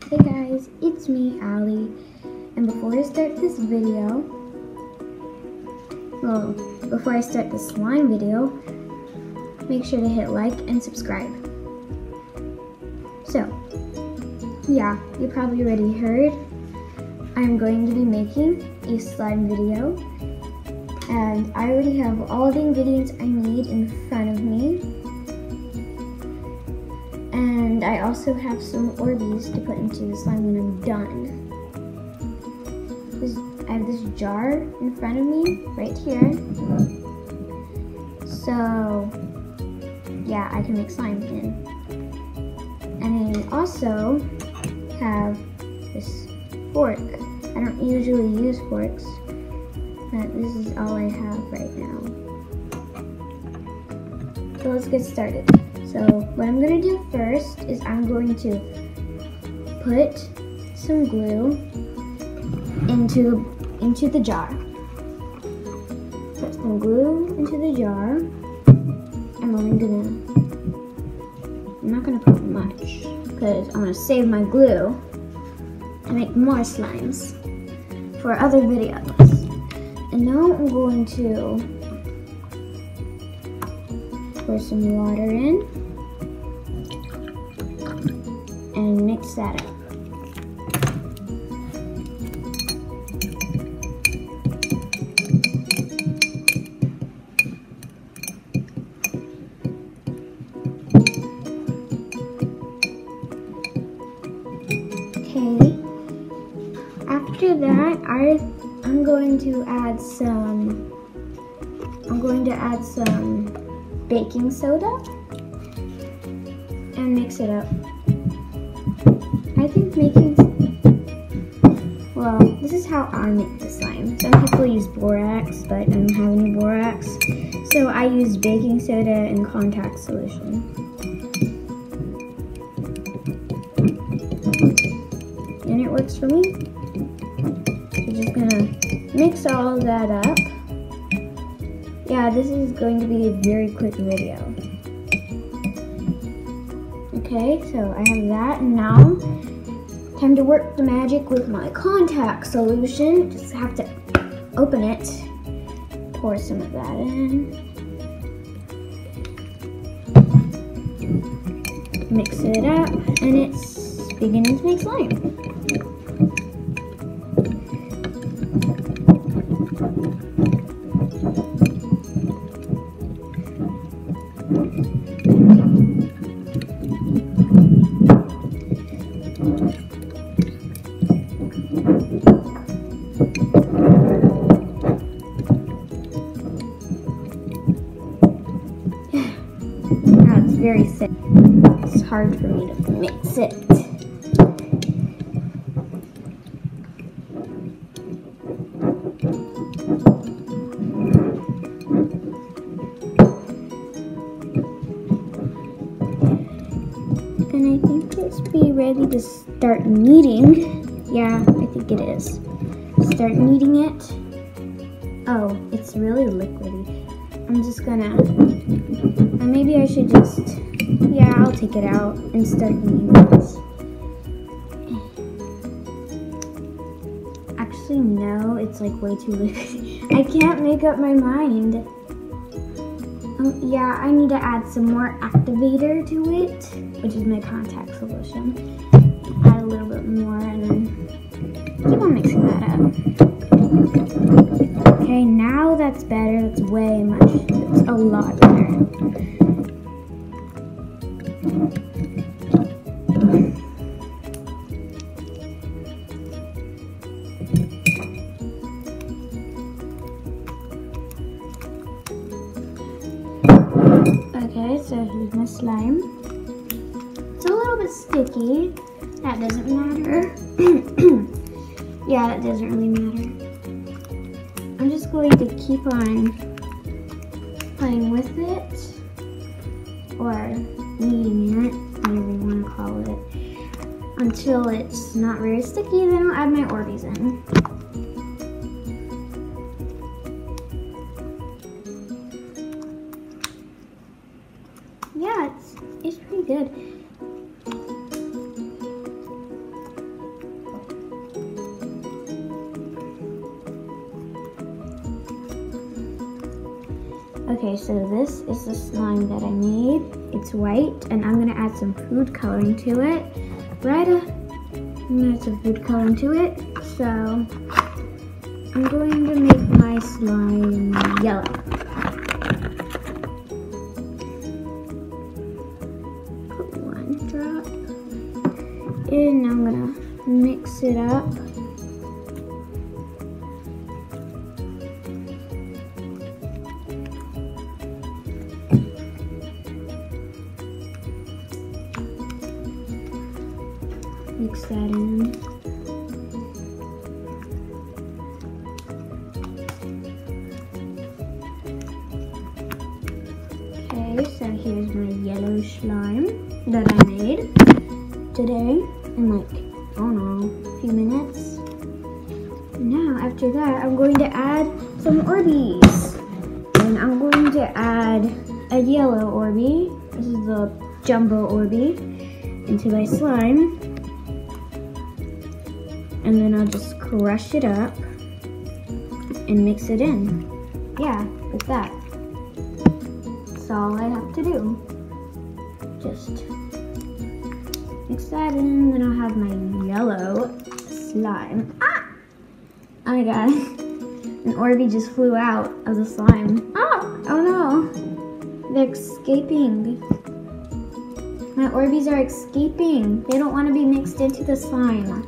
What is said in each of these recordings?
Hey guys, it's me, Allie, and before I start this video, before I start the slime video, make sure to hit like and subscribe. So, yeah, you probably already heard, I'm going to be making a slime video, and I already have all the ingredients I need in front of me. And I also have some Orbeez to put into the slime when I'm done. I have this jar in front of me, right here. So, yeah, I can make slime in. And I also have this fork. I don't usually use forks, but this is all I have right now. So let's get started. So what I'm going to do first is I'm going to put some glue into the jar. Put some glue into the jar, and I'm not going to put much because I'm going to save my glue to make more slimes for other videos. And now I'm going to pour some water in and mix that up. Okay, after that I'm going to add some baking soda and mix it up. I think this is how I make the slime. Some people use borax, but I don't have any borax, so I use baking soda and contact solution. And it works for me. So just gonna mix all that up. Yeah, this is going to be a very quick video. Okay, so I have that, and now time to work the magic with my contact solution. Just have to open it, pour some of that in, mix it up, and it's beginning to make slime. Now it's very thick. It's hard for me to mix it. And I think it's be ready to start kneading. Yeah, I think it is. Start kneading it. Oh, it's really liquidy. I'm just gonna, maybe I should just, yeah, I'll take it out and start kneading it. Actually, no, it's like way too liquidy. I can't make up my mind. Yeah, I need to add some more activator to it, which is my contact solution. Add a little bit more and then keep on mixing that up. Okay, now that's better. That's way much. It's a lot better. Okay, so here's my slime. It's a little bit sticky. That doesn't matter. Yeah, that doesn't really matter. I'm just going to keep on playing with it, or kneading it, whatever you want to call it, until it's not very sticky. Then I'll add my Orbeez in. Yeah, it's pretty good. Okay, so this is the slime that I made. It's white, and I'm gonna add some food coloring to it. I'm gonna add some food coloring to it. So I'm going to make my slime yellow. Put one drop. And now I'm gonna mix it up. Mix that in. Okay, so here's my yellow slime that I made today in like, I don't know, a few minutes. Now after that, I'm going to add some Orbeez. And I'm going to add a yellow Orby. This is the jumbo Orby into my slime. And then I'll just crush it up and mix it in. Yeah, like that. That's all I have to do. Just mix that in, then I'll have my yellow slime. Ah! Oh my god. An Orby just flew out of the slime. Oh! Oh no! They're escaping. My Orbeez are escaping. They don't want to be mixed into the slime.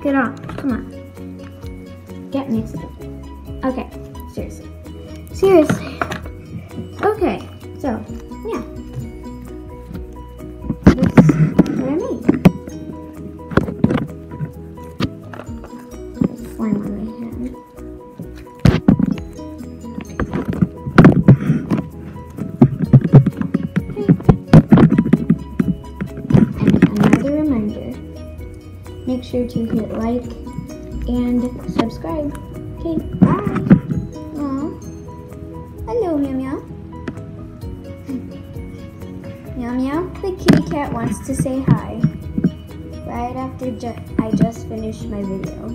Get on, come on. Get mixed in. Okay, seriously. Seriously. Okay, so, yeah. This is what I made. There's slime on my hand. Okay. And another reminder. Make sure to hit like and subscribe. Okay, bye. Aww. Hello, Meow Meow. Meow Meow, the kitty cat wants to say hi. Right after I just finished my video.